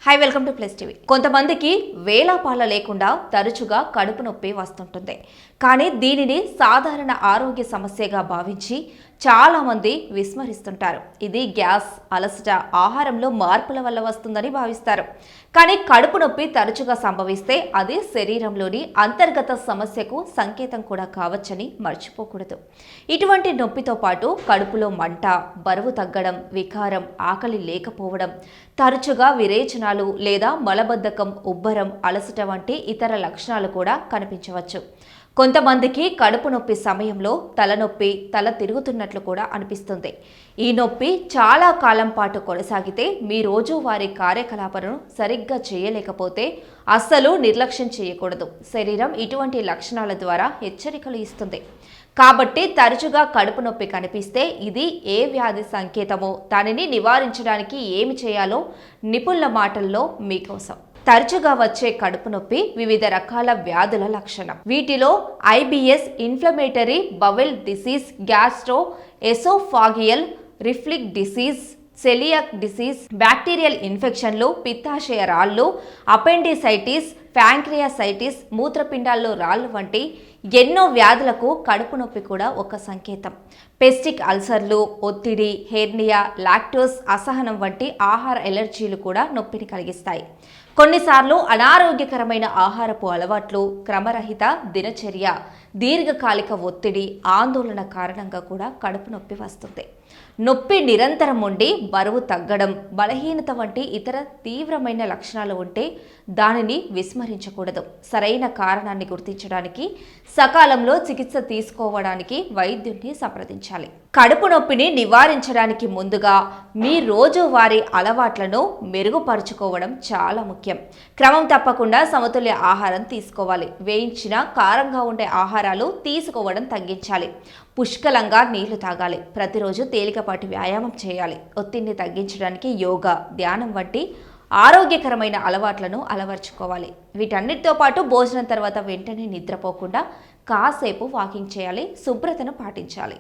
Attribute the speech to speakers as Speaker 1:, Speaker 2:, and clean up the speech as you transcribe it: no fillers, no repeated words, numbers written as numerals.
Speaker 1: Hi welcome to plus TV. కొంతమందికి వేలాపాల లేకుండా తరచుగా కడుపు నొప్పి వస్తుంటుంది. కానీ దీనిని సాధారణ ఆరోగ్య సమస్యగా భావించి చాలామంది విస్మరిస్తుంటారు. ఇది గ్యాస్, అలసట, ఆహారంలో మార్పుల వల్ల వస్తుందని భావిస్తారు. కానీ కడుపు నొప్పి తరచుగా సంభవిస్తే అది శరీరంలోని అంతర్గత సమస్యకు సంకేతం కూడా కావచ్చని మర్చిపోకూడదు. ఇటువంటి నొప్పితో పాటు కడుపులో మంట, బరువు తగ్గడం, వికారం, ఆకలి లేకపోవడం, తరచుగా విరేచనాలు లేదా మలబద్ధకం, ఉబ్బరం, అలసట వంటి ఇతర లక్షణాలు కూడా కనిపించవచ్చు. కొంతమందికి కడుపు నొప్పి సమయంలో తలనొప్పి, తల తిరుగుతున్నట్లు కూడా అనిపిస్తుంది. ఈ నొప్పి చాలా కాలం పాటు కొనసాగితే మీ రోజువారీ కార్యకలాపాలను సరిగ్గా చేయలేకపోతే అస్సలు నిర్లక్ష్యం చేయకూడదు. శరీరం ఇటువంటి లక్షణాల ద్వారా హెచ్చరికలు ఇస్తుంది. కాబట్టి తరచుగా కడుపు నొప్పి కనిపిస్తే ఇది ఏ వ్యాధి సంకేతమో, దానిని నివారించడానికి ఏమి చేయాలో నిపుణుల మాటల్లో మీకోసం. తరచుగా వచ్చే కడుపు నొప్పి వివిధ రకాల వ్యాధుల లక్షణం. వీటిలో IBS, inflammatory bowel disease, gastro oesophageal reflux disease, coeliac disease, bacterial ఇన్ఫెక్షన్లు, పిత్తాశయ రాళ్ళు, అపెండిసైటిస్, ప్యాంక్రియాసైటిస్, మూత్రపిండాల్లో రాళ్ళు వంటి ఎన్నో వ్యాధులకు కడుపు నొప్పి కూడా ఒక సంకేతం. పెస్టిక్ అల్సర్లు, ఒత్తిడి, హెర్నియా, లాక్టోస్ అసహనం వంటి ఆహార ఎలర్జీలు కూడా నొప్పిని కలిగిస్తాయి. కొన్నిసార్లు అనారోగ్యకరమైన ఆహారపు అలవాట్లు, క్రమరహిత దినచర్య, దీర్ఘకాలిక ఒత్తిడి, ఆందోళన కారణంగా కూడా కడుపు నొప్పి వస్తుంది. నొప్పి నిరంతరం ఉండి బరువు తగ్గడం, బలహీనత వంటి ఇతర తీవ్రమైన లక్షణాలు ఉంటే దానిని విస్మరించకూడదు. సరైన కారణాన్ని గుర్తించడానికి, సకాలంలో చికిత్స తీసుకోవడానికి వైద్యుడిని సంప్రదించాలి. కడుపు నొప్పిని నివారించడానికి ముందుగా మీ రోజువారీ అలవాట్లను మెరుగుపరుచుకోవడం చాలా ముఖ్యం. క్రమం తప్పకుండా సమతుల్య ఆహారం తీసుకోవాలి. వేయించిన, కారంగా ఉండే ఆహారాలు తీసుకోవడం తగ్గించాలి. పుష్కలంగా నీళ్లు తాగాలి. ప్రతిరోజు తేలికపాటి వ్యాయామం చేయాలి. ఒత్తిడిని తగ్గించడానికి యోగా, ధ్యానం వంటి ఆరోగ్యకరమైన అలవాట్లను అలవర్చుకోవాలి. వీటన్నిటితో పాటు భోజనం తర్వాత వెంటనే నిద్రపోకుండా కాసేపు వాకింగ్ చేయాలి. శుభ్రతను పాటించాలి.